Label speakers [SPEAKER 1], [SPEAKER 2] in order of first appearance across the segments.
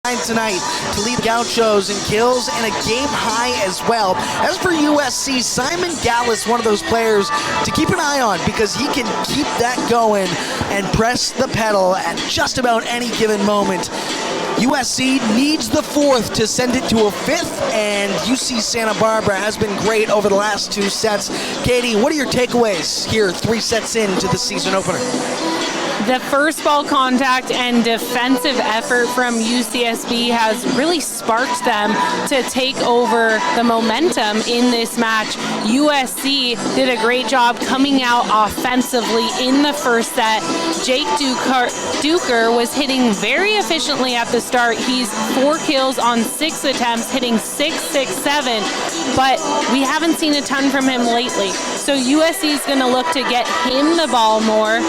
[SPEAKER 1] tonight to lead the Gauchos in kills and a game high as well. As for USC, Simon Gallus, one of those players to keep an eye on because he can keep that going and press the pedal at just about any given moment. USC needs the fourth to send it to a fifth, and UC Santa Barbara has been great over the last two sets. Katie, what are your takeaways here 3 sets into the season opener?
[SPEAKER 2] The first ball contact and defensive effort from UCSB has really sparked them to take over the momentum in this match. USC did a great job coming out offensively in the first set. Jake Duker was hitting very efficiently at the start. He's 4 kills on 6 attempts, hitting 6, 6, 7, but we haven't seen a ton from him lately. So USC is going to look to get him the ball more,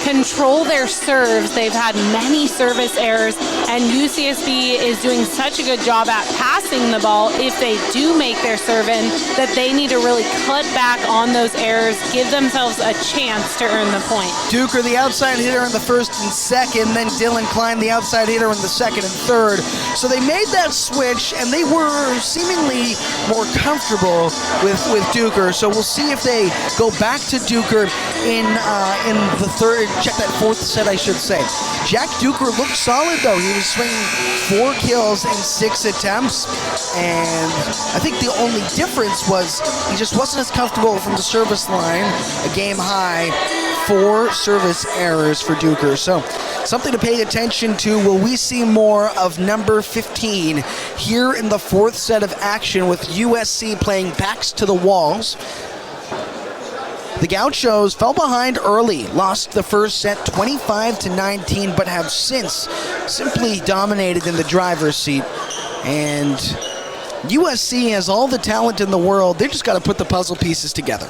[SPEAKER 2] control their serves. They've had many service errors, and UCSB is doing such a good job at passing the ball if they do make their serve in, that they need to really cut back on those errors, give themselves a chance to earn the point.
[SPEAKER 1] Duker, the outside hitter in the first and second, then Dylan Klein, the outside hitter in the second and third. So they made that switch, and they were seemingly more comfortable with Duker. So we'll see if they go back to Duker in the third, check that fourth set, I should say. Jack Duker looked solid, though. He was swinging 4 kills in 6 attempts, and I think the only difference was he just wasn't as comfortable from the service line. A game high, 4 service errors for Duker. So something to pay attention to. Will we see more of number 15 here in the fourth set of action with USC playing backs to the walls? The Gauchos fell behind early, lost the first set 25-19, but have since simply dominated in the driver's seat. And USC has all the talent in the world. They just got to put the puzzle pieces together.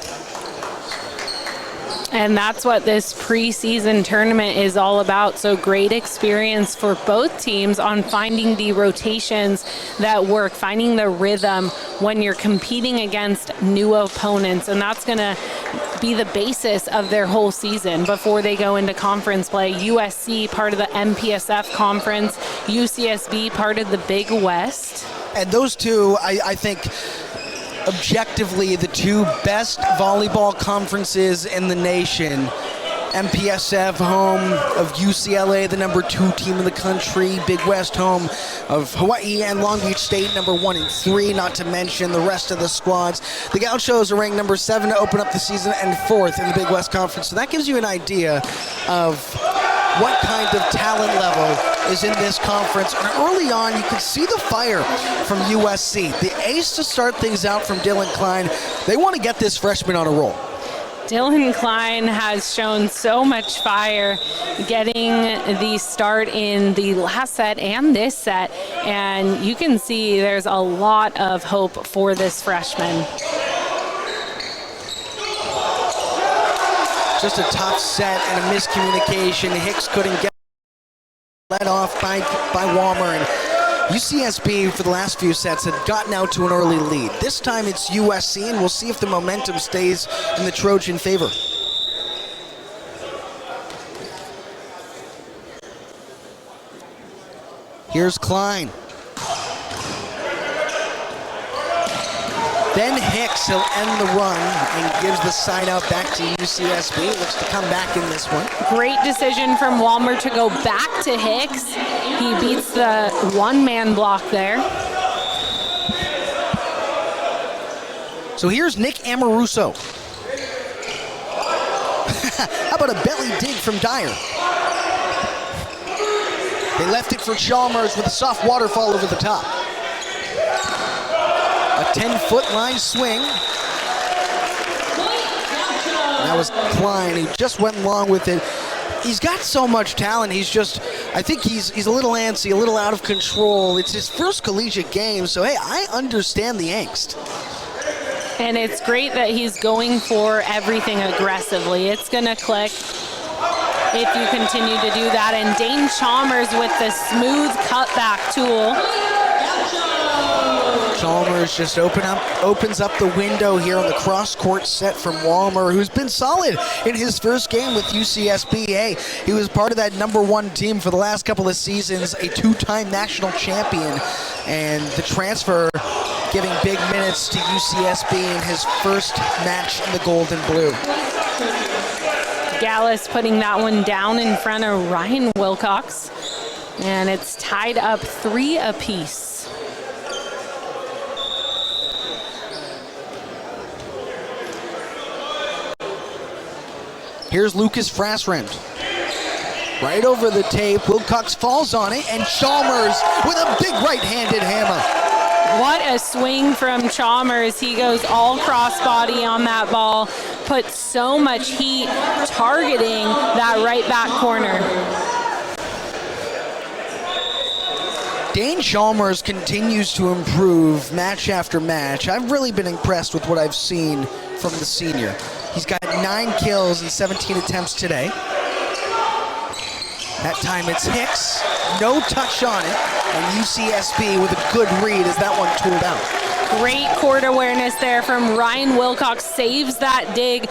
[SPEAKER 2] And that's what this preseason tournament is all about. So great experience for both teams on finding the rotations that work, finding the rhythm when you're competing against new opponents. And that's going to be the basis of their whole season before they go into conference play. USC, part of the MPSF conference, UCSB, part of the Big West.
[SPEAKER 1] And those two, I think, objectively the 2 best volleyball conferences in the nation. MPSF, home of UCLA, the number 2 team in the country. Big West, home of Hawaii and Long Beach State, number 1 and 3, not to mention the rest of the squads. The Gauchos are ranked number 7 to open up the season and 4th in the Big West Conference. So that gives you an idea of what kind of talent level is in this conference. And early on, you could see the fire from USC. The ace to start things out from Dylan Klein. They want to get this freshman on a roll.
[SPEAKER 2] Dylan Klein has shown so much fire getting the start in the last set and this set, and you can see there's a lot of hope for this freshman.
[SPEAKER 1] Just a tough set and a miscommunication. Hicks couldn't get led off by Walmer, and UCSB for the last few sets had gotten out to an early lead. This time it's USC, and we'll see if the momentum stays in the Trojan favor. Here's Klein. Then Hicks, he'll end the run and gives the side out back to UCSB. Looks to come back in this one.
[SPEAKER 2] Great decision from Walmer to go back to Hicks. He beats the 1-man block there.
[SPEAKER 1] So here's Nick Amoruso. How about a belly dig from Dyer? They left it for Chalmers with a soft waterfall over the top. A 10-foot line swing. That was Klein. He just went along with it. He's got so much talent. He's just, I think he's a little antsy, a little out of control. It's his first collegiate game, so hey, I understand the angst.
[SPEAKER 2] And it's great that he's going for everything aggressively. It's going to click if you continue to do that. And Dane Chalmers with the smooth cutback tool.
[SPEAKER 1] Chalmers just opens up the window here on the cross-court set from Walmer, who's been solid in his first game with UCSB. Hey, he was part of that #1 team for the last couple of seasons, a 2-time national champion, and the transfer giving big minutes to UCSB in his first match in the gold and blue.
[SPEAKER 2] Gallus putting that one down in front of Ryan Wilcox, and it's tied up 3 apiece.
[SPEAKER 1] Here's Lucas Frassrand. Right over the tape, Wilcox falls on it, and Chalmers with a big right-handed hammer.
[SPEAKER 2] What a swing from Chalmers. He goes all crossbody on that ball, puts so much heat targeting that right back corner.
[SPEAKER 1] Dane Chalmers continues to improve match after match. I've really been impressed with what I've seen from the senior. He's got 9 kills and 17 attempts today. That time it's Hicks, no touch on it, and UCSB with a good read as that one tooled out.
[SPEAKER 2] Great court awareness there from Ryan Wilcox, saves that dig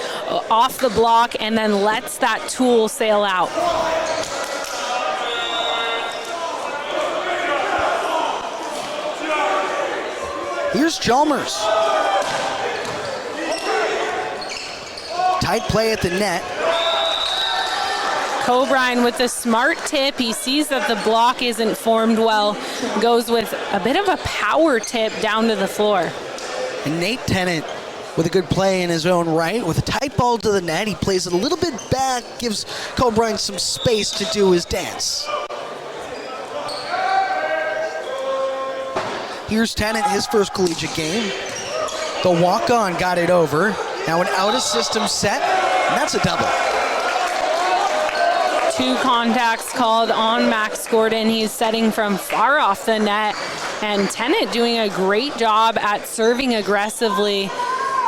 [SPEAKER 2] off the block and then lets that tool sail out.
[SPEAKER 1] Here's Chalmers. Tight play at the net.
[SPEAKER 2] Cobrine with the smart tip. He sees that the block isn't formed well, goes with a bit of a power tip down to the floor.
[SPEAKER 1] And Nate Tennant with a good play in his own right. With a tight ball to the net, he plays it a little bit back, gives Cobrine some space to do his dance. Here's Tennant, his first collegiate game. The walk-on got it over. Now an out-of-system set, and that's a double.
[SPEAKER 2] 2 contacts called on Max Gordon. He's setting from far off the net, and Tennant doing a great job at serving aggressively.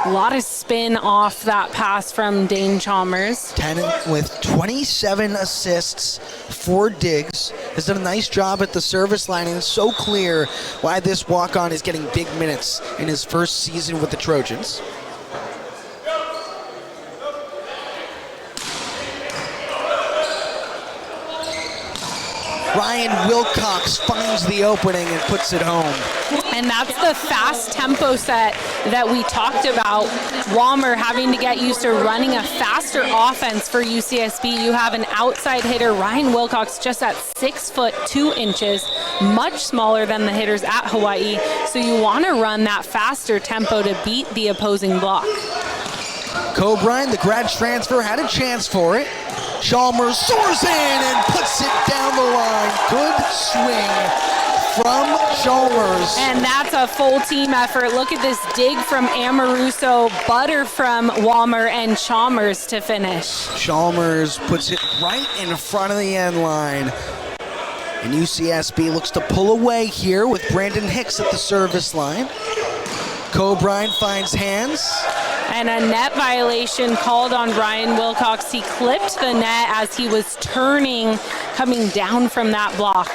[SPEAKER 2] A lot of spin off that pass from Dane Chalmers.
[SPEAKER 1] Tennant with 27 assists, 4 digs, has done a nice job at the service line, and it's so clear why this walk-on is getting big minutes in his first season with the Trojans. Ryan Wilcox finds the opening and puts it home.
[SPEAKER 2] And that's the fast tempo set that we talked about. Walmer having to get used to running a faster offense for UCSB. You have an outside hitter, Ryan Wilcox, just at 6'2", much smaller than the hitters at Hawaii. So you want to run that faster tempo to beat the opposing block.
[SPEAKER 1] Cobrine, the grad transfer, had a chance for it. Chalmers soars in and puts it down the line. Good swing from Chalmers.
[SPEAKER 2] And that's a full team effort. Look at this dig from Amoruso, butter from Walmer, and Chalmers to finish.
[SPEAKER 1] Chalmers puts it right in front of the end line. And UCSB looks to pull away here with Brandon Hicks at the service line. Cobrine finds hands.
[SPEAKER 2] And a net violation called on Ryan Wilcox. He clipped the net as he was turning, coming down from that block.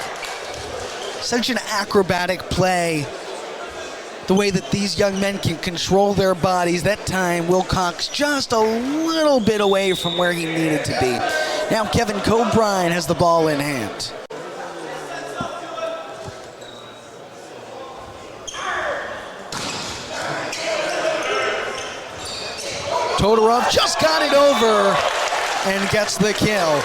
[SPEAKER 1] Such an acrobatic play. The way that these young men can control their bodies. That time, Wilcox just a little bit away from where he needed to be. Now Kevin Cobrine has the ball in hand. Todorov just got it over and gets the kill.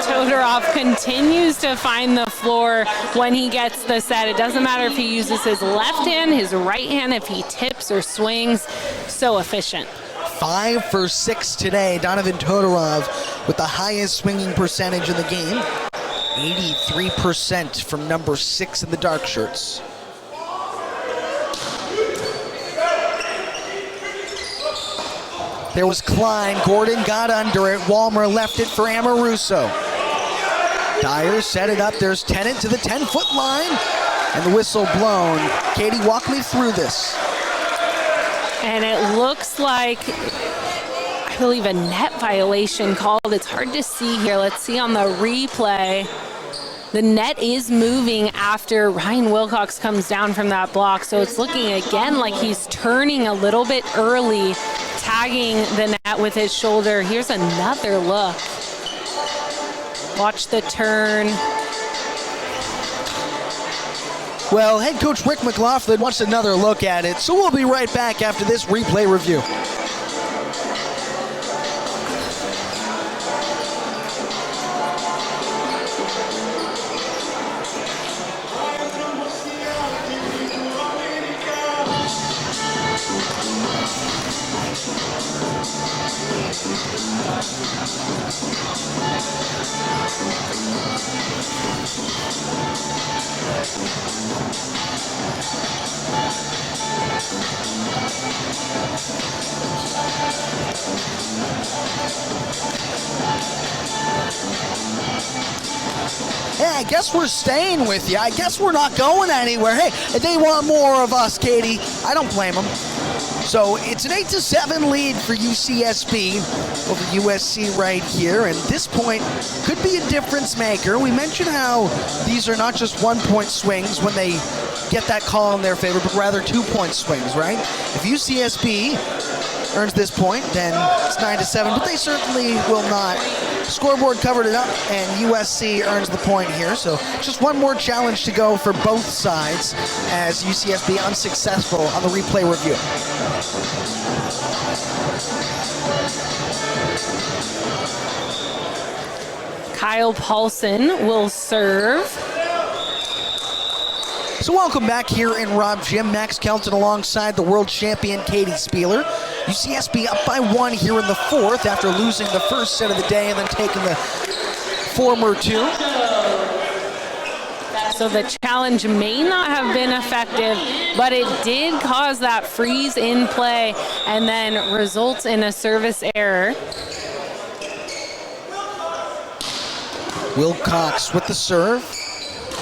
[SPEAKER 2] Todorov continues to find the floor when he gets the set. It doesn't matter if he uses his left hand, his right hand, if he tips or swings. So efficient.
[SPEAKER 1] 5 for 6 today. Donovan Todorov with the highest swinging percentage in the game. 83% from number 6 in the dark shirts. There was Klein. Gordon got under it. Walmer left it for Amoruso. Dyer set it up. There's Tennant to the 10-foot line. And the whistle blown. Katie, walk me through this.
[SPEAKER 2] And it looks like, I believe, a net violation called. It's hard to see here. Let's see on the replay. The net is moving after Ryan Wilcox comes down from that block, so it's looking again like he's turning a little bit early, tagging the net with his shoulder. Here's another look. Watch the turn.
[SPEAKER 1] Well, head coach Rick McLaughlin wants another look at it, so we'll be right back after this replay review. Hey, I guess we're staying with you. I guess we're not going anywhere. Hey, they want more of us, Katie. I don't blame them. So it's an 8-7 lead for UCSB over USC right here, and this point could be a difference maker. We mentioned how these are not just 1-point swings when they get that call in their favor, but rather 2-point swings, right? If UCSB earns this point, then it's 9-7, but they certainly will not. Scoreboard covered it up, and USC earns the point here. So just one more challenge to go for both sides as UCSB unsuccessful on the replay review.
[SPEAKER 2] Kyle Paulson will serve.
[SPEAKER 1] So welcome back here in Rob Gym. Max Kelton alongside the world champion Katie Spieler. UCSB up by 1 here in the fourth after losing the first set of the day and then taking the former 2.
[SPEAKER 2] So the challenge may not have been effective, but it did cause that freeze in play and then results in a service error.
[SPEAKER 1] Wilcox with the serve.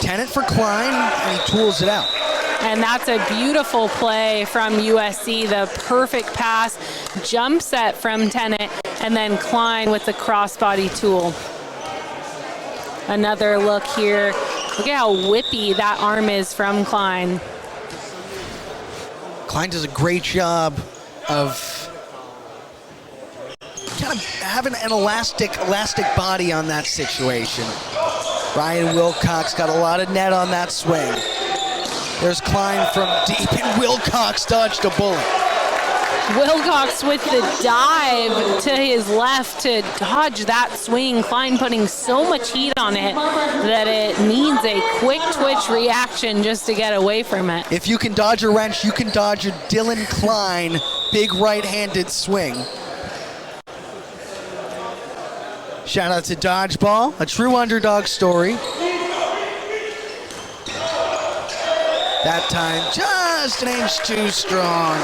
[SPEAKER 1] Tennant for Klein, and he tools it out.
[SPEAKER 2] And that's a beautiful play from USC, the perfect pass, jump set from Tennant, and then Klein with the crossbody tool. Another look here. Look at how whippy that arm is from Klein.
[SPEAKER 1] Klein does a great job of kind of having an elastic body on that situation. Ryan Wilcox got a lot of net on that swing. There's Klein from deep, and Wilcox dodged a bullet.
[SPEAKER 2] Wilcox with the dive to his left to dodge that swing. Klein putting so much heat on it that it needs a quick twitch reaction just to get away from it.
[SPEAKER 1] If you can dodge a wrench, you can dodge a Dylan Klein big right-handed swing. Shout out to Dodgeball, a true underdog story. That time, just an inch too strong.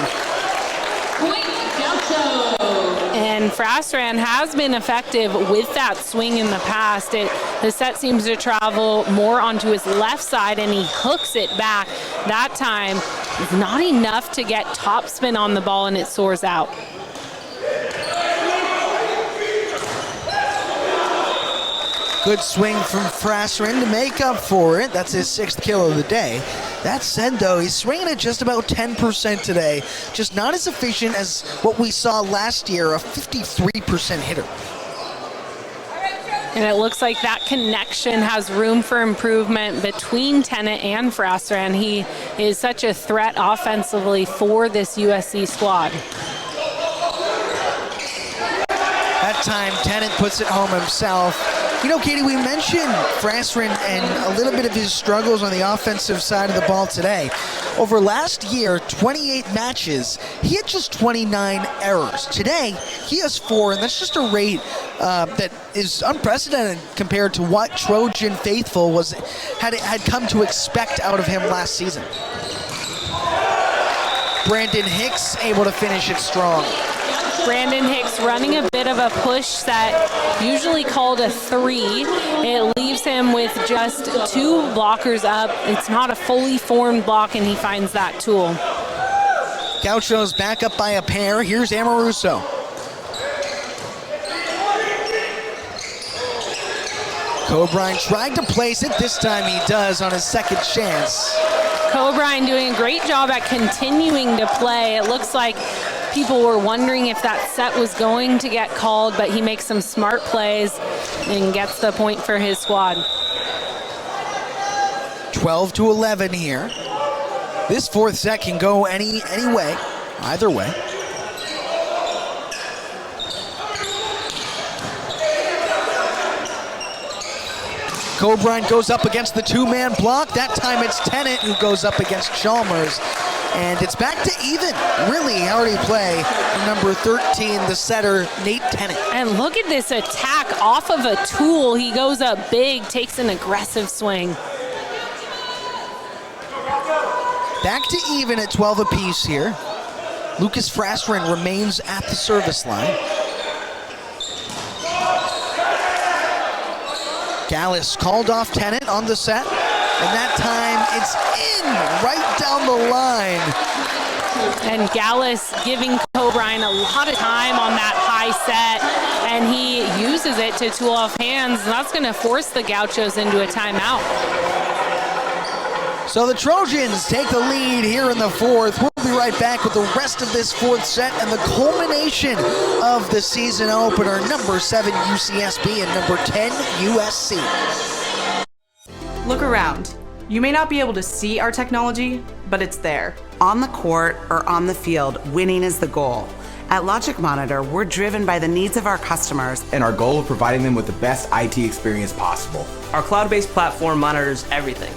[SPEAKER 2] And Frastran has been effective with that swing in the past. The set seems to travel more onto his left side, and he hooks it back. That time, not enough to get topspin on the ball, and it soars out.
[SPEAKER 1] Good swing from Frastran to make up for it. That's his 6th kill of the day. That said, though, he's swinging at just about 10% today. Just not as efficient as what we saw last year, a 53% hitter.
[SPEAKER 2] And it looks like that connection has room for improvement between Tennant and Frastran. He is such a threat offensively for this USC squad.
[SPEAKER 1] That time, Tennant puts it home himself. You know, Katie, we mentioned Frastran and a little bit of his struggles on the offensive side of the ball today. Over last year, 28 matches, he had just 29 errors. Today, he has 4, and that's just a rate that is unprecedented compared to what Trojan faithful had come to expect out of him last season. Brandon Hicks able to finish it strong.
[SPEAKER 2] Brandon Hicks running a bit of a push set, usually called a 3. It leaves him with just 2 blockers up. It's not a fully formed block, and he finds that tool.
[SPEAKER 1] Gaucho's back up by a pair. Here's Amoruso. Cobrine tried to place it. This time he does on his second chance.
[SPEAKER 2] Cobrine doing a great job at continuing to play. It looks like people were wondering if that set was going to get called, but he makes some smart plays and gets the point for his squad.
[SPEAKER 1] 12-11 here. This fourth set can go any way, either way. Cobrine goes up against the two-man block. That time it's Tennant who goes up against Chalmers. And it's back to even. Really hardy play from number 13, the setter, Nate Tennant.
[SPEAKER 2] And look at this attack off of a tool. He goes up big, takes an aggressive swing.
[SPEAKER 1] Back to even at 12 apiece here. Lucas Frasrin remains at the service line. Gallus called off Tennant on the set, and that time it's in right down the line.
[SPEAKER 2] And Gallus giving Cobrine a lot of time on that high set, and he uses it to tool off hands, and that's going to force the Gauchos into a timeout.
[SPEAKER 1] So the Trojans take the lead here in the fourth. We'll be right back with the rest of this fourth set and the culmination of the season opener. Number 7 UCSB and number 10 USC.
[SPEAKER 3] Look around. You may not be able to see our technology, but it's there.
[SPEAKER 4] On the court or on the field, winning is the goal. At Logic Monitor, we're driven by the needs of our customers
[SPEAKER 5] and our goal of providing them with the best IT experience possible.
[SPEAKER 6] Our cloud-based platform monitors everything,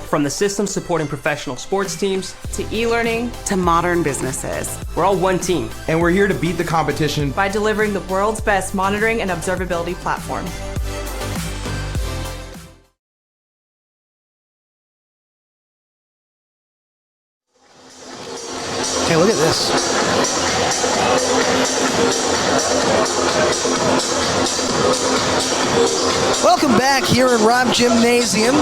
[SPEAKER 6] from the systems supporting professional sports teams
[SPEAKER 3] to e-learning
[SPEAKER 4] to modern businesses.
[SPEAKER 6] We're all one team.
[SPEAKER 5] And we're here to beat the competition
[SPEAKER 3] by delivering the world's best monitoring and observability platform.
[SPEAKER 1] Hey, look at this. Welcome back here in Robb Gymnasium.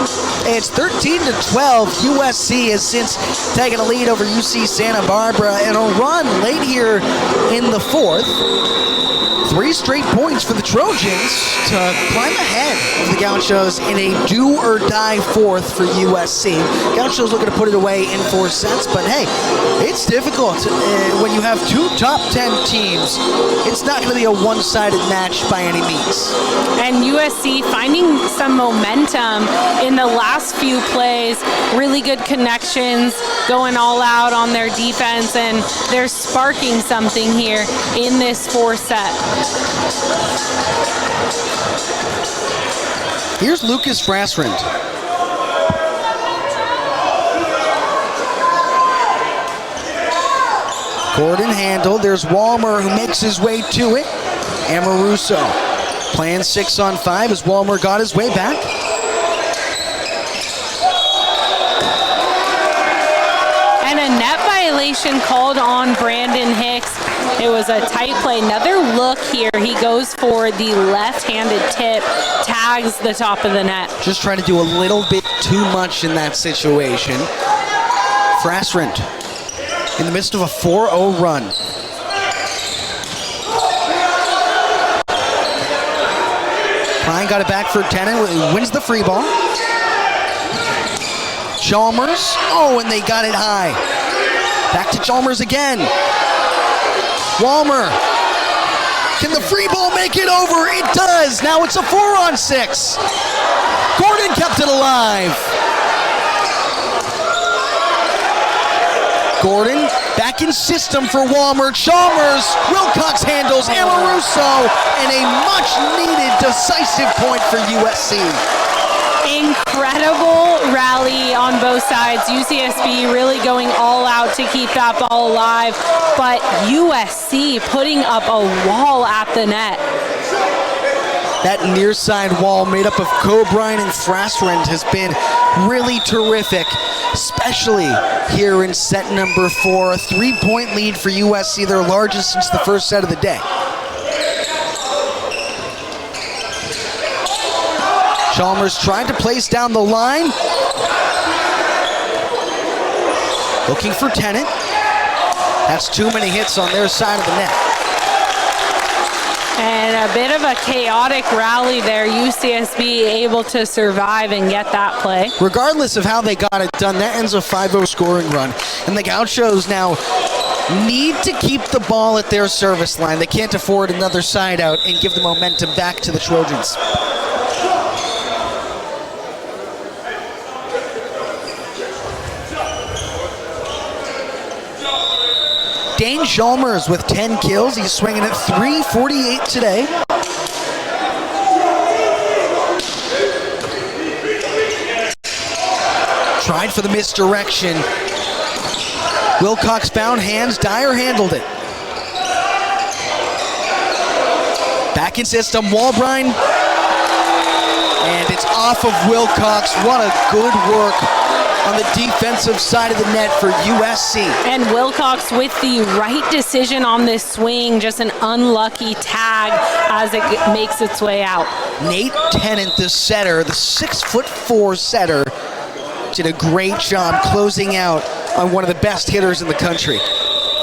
[SPEAKER 1] It's 13-12. USC has since taken a lead over UC Santa Barbara, and a run late here in the fourth. 3 straight points for the Trojans to climb ahead of the Gauchos in a do-or-die fourth for USC. Gauchos looking to put it away in 4 sets, but hey, it's difficult when you have 2 top 10 teams. It's not going to be a one-sided match by any means.
[SPEAKER 2] And USC finding some momentum in the last few plays, really good connections, going all out on their defense, and they're sparking something here in this 4th set.
[SPEAKER 1] Here's Lucas Frasrind. Gordon handled. There's Walmer who makes his way to it. Amoruso playing 6-on-5 as Walmer got his way back.
[SPEAKER 2] And a net violation called on Brandon Hicks. It was a tight play. Another look here. He goes for the left-handed tip, tags the top of the net.
[SPEAKER 1] Just trying to do a little bit too much in that situation. Frasrind in the midst of a 4-0 run. Klein got it back for Tennant, who wins the free ball. Chalmers, and they got it high. Back to Chalmers again. Walmer, can the free ball make it over? It does. Now it's a 4-on-6. Gordon kept it alive. Gordon back in system for Walmer. Chalmers, Wilcox handles Amoruso, and a much-needed decisive point for USC.
[SPEAKER 2] Incredible rally on both sides. UCSB really going all out to keep that ball alive, but USC putting up a wall at the net.
[SPEAKER 1] That near side wall made up of Cobrine and Frasrind has been really terrific, especially here in set number 4. A 3-point lead for USC, their largest since the first set of the day. Chalmers tried to place down the line. Looking for Tennant. That's too many hits on their side of the net.
[SPEAKER 2] And a bit of a chaotic rally there. UCSB able to survive and get that play.
[SPEAKER 1] Regardless of how they got it done, that ends a 5-0 scoring run. And the Gauchos now need to keep the ball at their service line. They can't afford another side out and give the momentum back to the Trojans. Dane Chalmers with 10 kills. He's swinging at .348 today. Tried for the misdirection. Wilcox found hands. Dyer handled it. Back in system. Walbrine. And it's off of Wilcox. What a good work on the defensive side of the net for USC.
[SPEAKER 2] And Wilcox with the right decision on this swing, just an unlucky tag as it makes its way out.
[SPEAKER 1] Nate Tennant, the setter, the 6'4" setter, did a great job closing out on one of the best hitters in the country.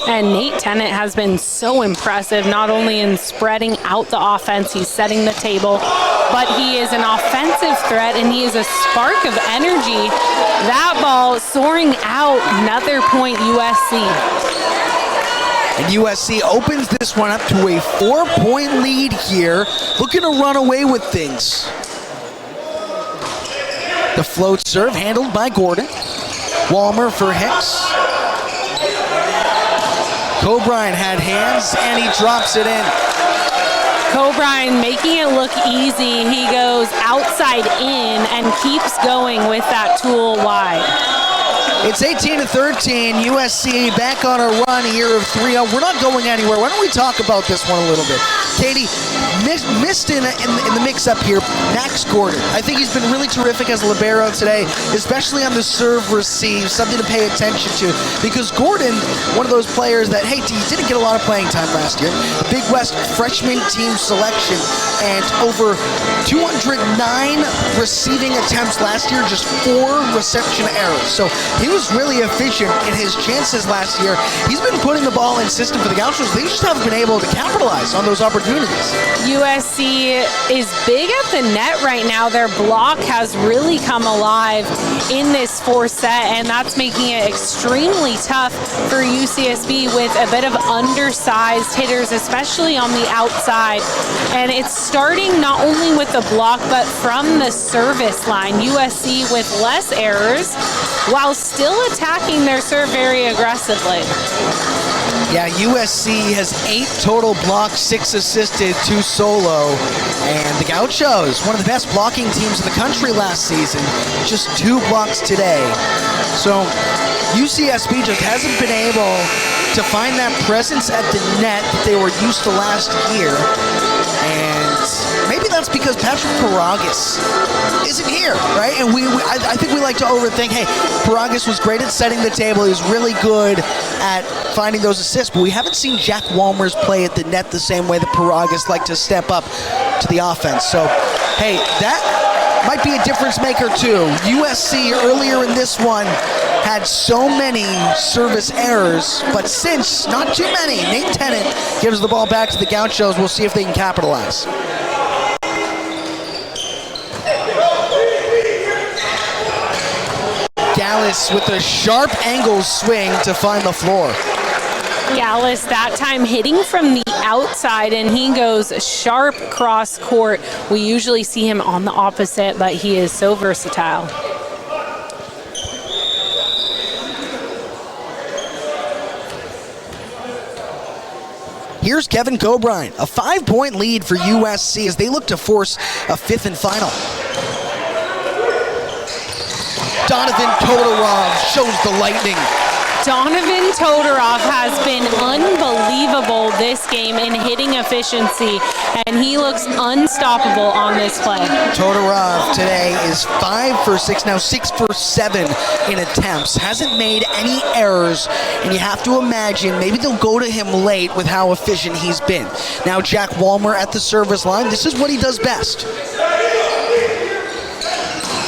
[SPEAKER 2] And Nate Tennant has been so impressive, not only in spreading out the offense, he's setting the table, but he is an offensive threat and he is a spark of energy. That ball soaring out, another point USC.
[SPEAKER 1] And USC opens this one up to a 4-point lead here, looking to run away with things. The float serve handled by Gordon. Walmer for Hicks. Cobrine had hands, and he drops it in.
[SPEAKER 2] Cobrine making it look easy. He goes outside in and keeps going with that tool wide.
[SPEAKER 1] It's 18-13. USC back on a run here of 3-0. We're not going anywhere. Why don't we talk about this one a little bit? Katie, missed in the mix-up here, Max Gordon. I think he's been really terrific as a libero today, especially on the serve-receive, something to pay attention to. Because Gordon, one of those players that, hey, he didn't get a lot of playing time last year. Big West freshman team selection, and over 209 receiving attempts last year, just 4 reception errors. So he was really efficient in his chances last year. He's been putting the ball in system for the Gauchos. They just haven't been able to capitalize on those opportunities.
[SPEAKER 2] USC is big at the net right now. Their block has really come alive in this 4th set, and that's making it extremely tough for UCSB with a bit of undersized hitters, especially on the outside. And it's starting not only with the block, but from the service line. USC with less errors while still attacking their serve very aggressively.
[SPEAKER 1] Yeah, USC has 8 total blocks, 6 assisted, 2 solo. And the Gauchos, one of the best blocking teams in the country last season, just 2 blocks today. So UCSB just hasn't been able to find that presence at the net that they were used to last year. And maybe that's because Patrick Paragas isn't here, right? And I think we like to overthink, hey, Paragas was great at setting the table. He was really good at finding those assists, but we haven't seen Jack Walmers play at the net the same way that Paragas liked to step up to the offense. So, hey, that might be a difference maker too. USC earlier in this one had so many service errors, but since not too many, Nate Tennant gives the ball back to the Gauchos. We'll see if they can capitalize. Gallus with a sharp angle swing to find the floor.
[SPEAKER 2] Gallus that time hitting from the outside, and he goes sharp cross court. We usually see him on the opposite, but he is so versatile.
[SPEAKER 1] Here's Kevin Cobrine, a 5-point lead for USC as they look to force a 5th and final. Donovan Todorov shows the lightning.
[SPEAKER 2] Donovan Todorov has been unbelievable this game in hitting efficiency, and he looks unstoppable on this play.
[SPEAKER 1] Todorov today is 5 for 6, now 6 for 7 in attempts. Hasn't made any errors, and you have to imagine maybe they'll go to him late with how efficient he's been. Now Jack Walmer at the service line. This is what he does best.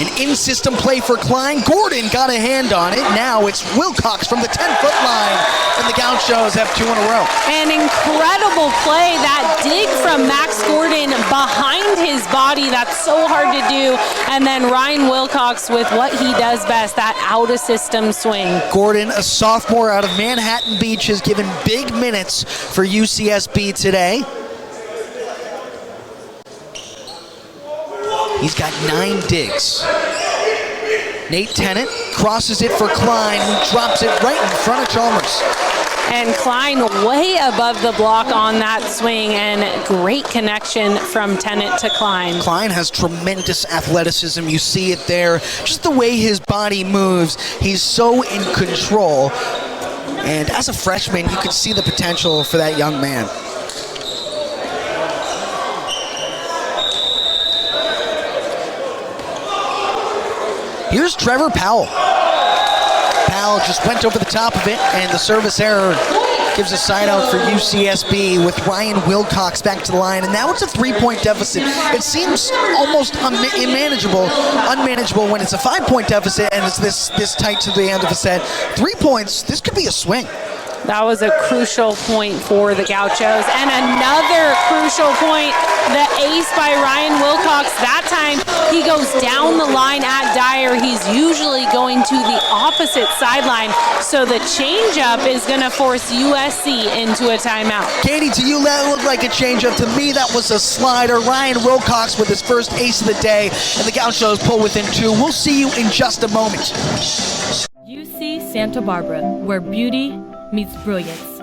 [SPEAKER 1] An in-system play for Klein. Gordon got a hand on it. Now it's Wilcox from the 10-foot line, and the Gauchos have 2 in a row.
[SPEAKER 2] An incredible play, that dig from Max Gordon behind his body. That's so hard to do. And then Ryan Wilcox with what he does best, that out-of-system swing. Gordon,
[SPEAKER 1] a sophomore out of Manhattan Beach, has given big minutes for UCSB today. He's got 9 digs. Nate Tennant crosses it for Klein, who drops it right in front of Chalmers.
[SPEAKER 2] And Klein way above the block on that swing, and great connection from Tennant to Klein.
[SPEAKER 1] Klein has tremendous athleticism. You see it there. Just the way his body moves, he's so in control. And as a freshman, you can see the potential for that young man. Here's Trevor Powell. Powell just went over the top of it, and the service error gives a side out for UCSB with Ryan Wilcox back to the line, and now it's a 3-point deficit. It seems almost unmanageable when it's a 5-point deficit and it's this tight to the end of a set. 3 points, this could be a swing.
[SPEAKER 2] That was a crucial point for the Gauchos. And another crucial point, the ace by Ryan Wilcox. That time he goes down the line at Dyer. He's usually going to the opposite sideline. So the changeup is going to force USC into a timeout.
[SPEAKER 1] Katie, to you that looked like a changeup. To me, that was a slider. Ryan Wilcox with his first ace of the day, and the Gauchos pull within 2. We'll see you in just a moment.
[SPEAKER 7] UC Santa Barbara, where beauty meets brilliance.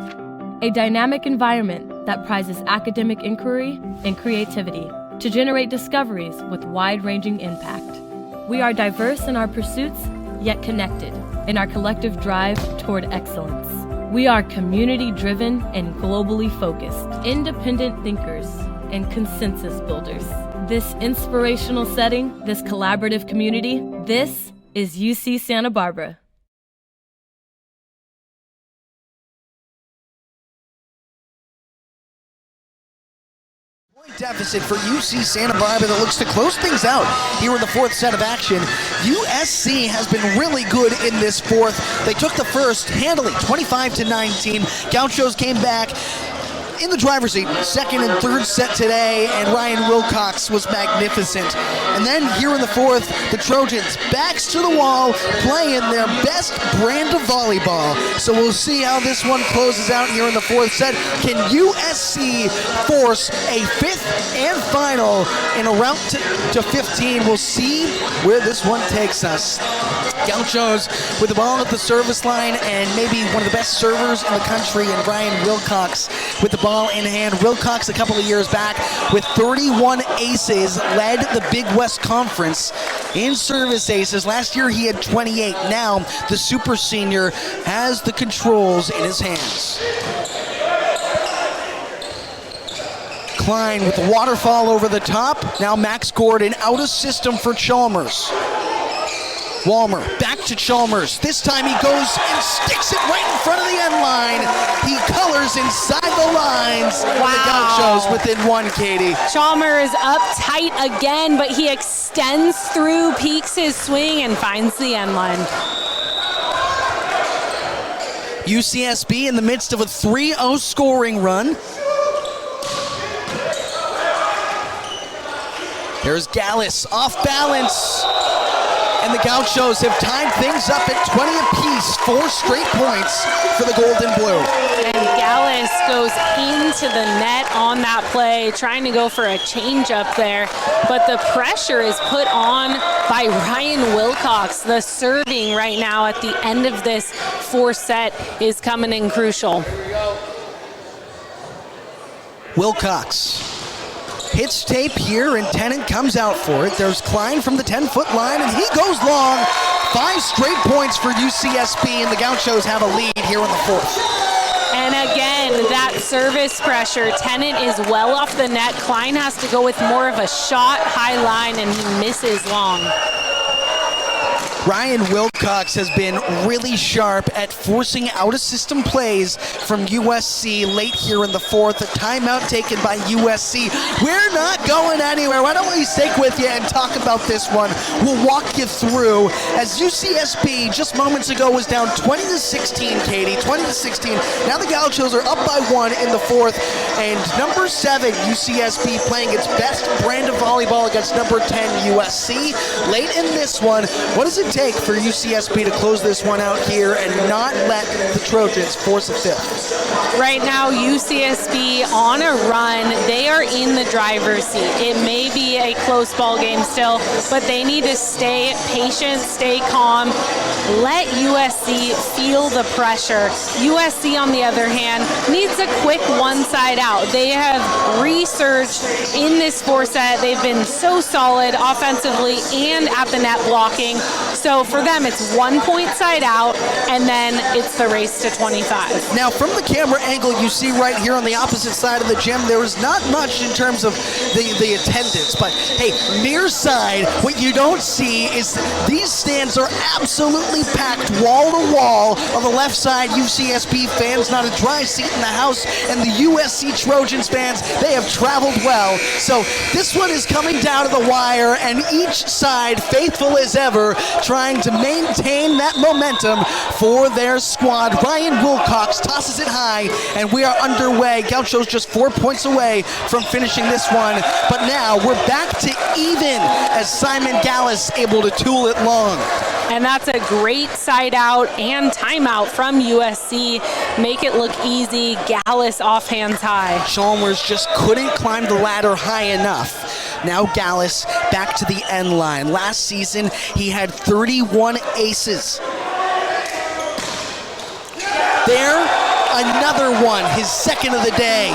[SPEAKER 7] A dynamic environment that prizes academic inquiry and creativity to generate discoveries with wide-ranging impact. We are diverse in our pursuits, yet connected in our collective drive toward excellence. We are community-driven and globally focused, independent thinkers and consensus builders. This inspirational setting, this collaborative community, this is UC Santa Barbara.
[SPEAKER 1] Deficit for UC Santa Barbara that looks to close things out here in the 4th set of action. USC has been really good in this 4th. They took the first handily, 25-19. Gauchos came back in the driver's seat, 2nd and 3rd set today, and Ryan Wilcox was magnificent. And then here in the 4th, the Trojans backs to the wall, playing their best brand of volleyball. So we'll see how this one closes out here in the 4th set. Can USC force a 5th and final in a route to 15? We'll see where this one takes us. Gauchos with the ball at the service line, and maybe one of the best servers in the country, and Ryan Wilcox with the ball in hand. Wilcox a couple of years back with 31 aces led the Big West Conference in service aces. Last year he had 28. Now the super senior has the controls in his hands. Klein with the waterfall over the top. Now Max Gordon out of system for Chalmers. Walmer back to Chalmers. This time he goes and sticks it right in front of the end line. He colors inside the lines.
[SPEAKER 2] Wow.
[SPEAKER 1] The Gauchos within 1, Katie.
[SPEAKER 2] Chalmers up tight again, but he extends through, peaks his swing, and finds the end line.
[SPEAKER 1] UCSB in the midst of a 3-0 scoring run. There's Gallus off balance. And the Gauchos have tied things up at 20 apiece. 4 straight points for the Gold and Blue.
[SPEAKER 2] And Gallus goes into the net on that play, trying to go for a change up there. But the pressure is put on by Ryan Wilcox. The serving right now at the end of this 4th set is coming in crucial.
[SPEAKER 1] Wilcox hits tape here, and Tennant comes out for it. There's Klein from the 10-foot line, and he goes long. 5 straight points for UCSB, and the Gauchos have a lead here in the 4th.
[SPEAKER 2] And again, that service pressure. Tennant is well off the net. Klein has to go with more of a shot high line, and he misses long.
[SPEAKER 1] Ryan Wilcox has been really sharp at forcing out-of-system plays from USC late here in the fourth. A timeout taken by USC. We're not going anywhere. Why don't we stick with you and talk about this one? We'll walk you through as UCSB just moments ago was down 20-16, Katie, 20-16. Now the Gauchos are up by 1 in the fourth, and number 7 UCSB playing its best brand of volleyball against number 10 USC. Late in this one, what does it take for UCSB to close this one out here and not let the Trojans force a fifth?
[SPEAKER 2] Right now, UCSB on a run. They are in the driver's seat. It may be a close ball game still, but they need to stay patient, stay calm, let USC feel the pressure. USC, on the other hand, needs a quick one side out. They have resurged in this fourth set. They've been so solid offensively and at the net blocking. So for them, it's 1 point side out, and then it's the race to 25.
[SPEAKER 1] Now, from the camera angle you see right here on the opposite side of the gym, there is not much in terms of the attendance. But, hey, near side, what you don't see is these stands are absolutely packed wall to wall. On the left side, UCSB fans, not a dry seat in the house. And the USC Trojans fans, they have traveled well. So this one is coming down to the wire, and each side, faithful as ever, trying to maintain that momentum for their squad. Ryan Wilcox tosses it high, and we are underway. Gauchos just 4 points away from finishing this one, but now we're back to even as Simon Gallus able to tool it long.
[SPEAKER 2] And that's a great side out and timeout from USC. Make it look easy. Gallus off hands high.
[SPEAKER 1] Chalmers just couldn't climb the ladder high enough. Now Gallus back to the end line. Last season, he had 31 aces. There, another one, his second of the day.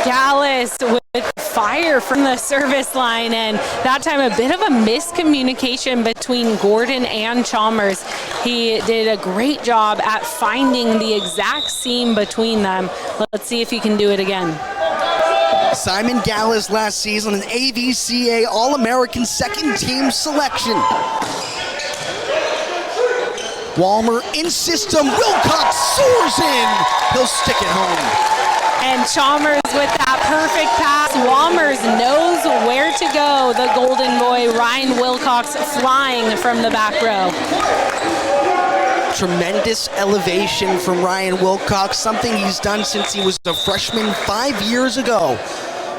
[SPEAKER 2] Gallus with fire from the service line, and that time a bit of a miscommunication between Gordon and Chalmers. He did a great job at finding the exact seam between them. Let's see if he can do it again.
[SPEAKER 1] Simon Gallus last season, an AVCA All-American second team selection. Walmer in system, Wilcox soars in. He'll stick it home.
[SPEAKER 2] And Chalmers with that perfect pass. Walmers knows where to go. The golden boy, Ryan Wilcox, flying from the back row.
[SPEAKER 1] Tremendous elevation from Ryan Wilcox, something he's done since he was a freshman 5 years ago.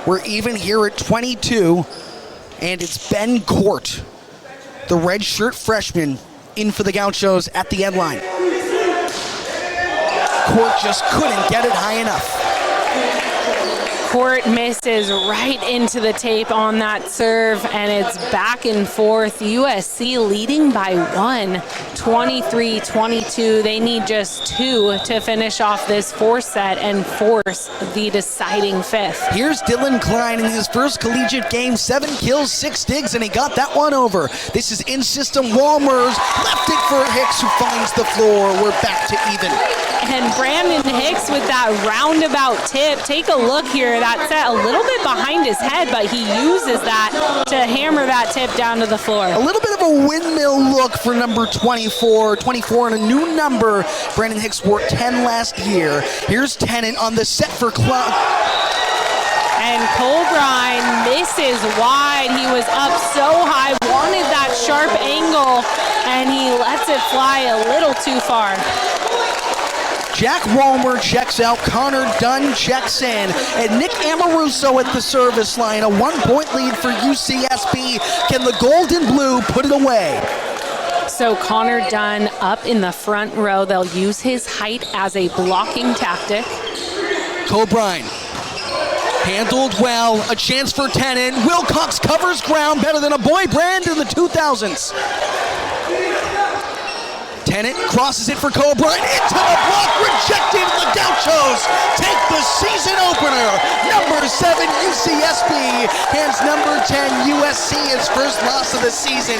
[SPEAKER 1] We're even here at 22, and it's Ben Court, the redshirt freshman, in for the Gauchos at the end line. Court just couldn't get it high enough.
[SPEAKER 2] Court misses right into the tape on that serve, and it's back and forth. USC leading by 1, 23-22. They need just 2 to finish off this fourth set and force the deciding fifth.
[SPEAKER 1] Here's Dylan Klein in his first collegiate game, 7 kills, 6 digs, and he got that one over. This is in-system Walmers, left it for Hicks, who finds the floor. We're back to even.
[SPEAKER 2] And Brandon Hicks with that roundabout tip. Take a look here. That set a little bit behind his head, but he uses that to hammer that tip down to the floor.
[SPEAKER 1] A little bit of a windmill look for number 24. 24 and a new number. Brandon Hicks wore 10 last year. Here's Tennant on the set for Cloud.
[SPEAKER 2] And Colbrine misses wide. He was up so high, wanted that sharp angle, and he lets it fly a little too far.
[SPEAKER 1] Jack Walmer checks out, Connor Dunn checks in, and Nick Amoruso at the service line. A 1 point lead for UCSB. Can the gold and blue put it away?
[SPEAKER 2] So Connor Dunn up in the front row. They'll use his height as a blocking tactic.
[SPEAKER 1] Colbrine handled well, a chance for Tennant. Wilcox covers ground better than a boy brand in the 2000s. Tennant crosses it for Colbrine, into the block, rejected. The Gauchos take the season opener. Number 7 UCSB hands number 10 USC its first loss of the season.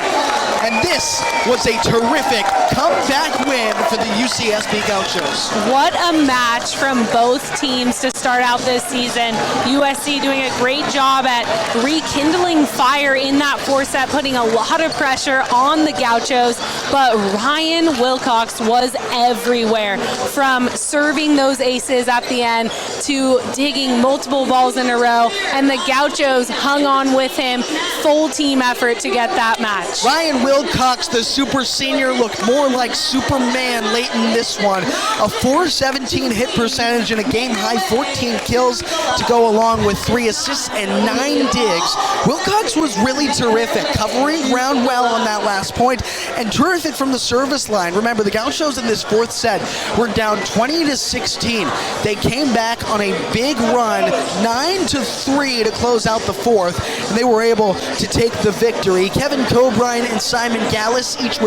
[SPEAKER 1] And this was a terrific comeback win win for the UCSB Gauchos.
[SPEAKER 2] What a match from both teams to start out this season. USC doing a great job at rekindling fire in that fourth set, putting a lot of pressure on the Gauchos, but Ryan Wilcox was everywhere, from serving those aces at the end to digging multiple balls in a row, and the Gauchos hung on with him. Full team effort to get that match.
[SPEAKER 1] Ryan Wilcox, the super senior, looked more like Superman late in this one. A .417 hit percentage and a game-high 14 kills to go along with 3 assists and 9 digs. Wilcox was really terrific, covering ground well on that last point, and terrific from the service line. Remember, the Gauchos in this fourth set were down 20-16. They came back on a big run, 9-3 to close out the fourth, and they were able to take the victory. Kevin Cobrine and Simon Gallus, each with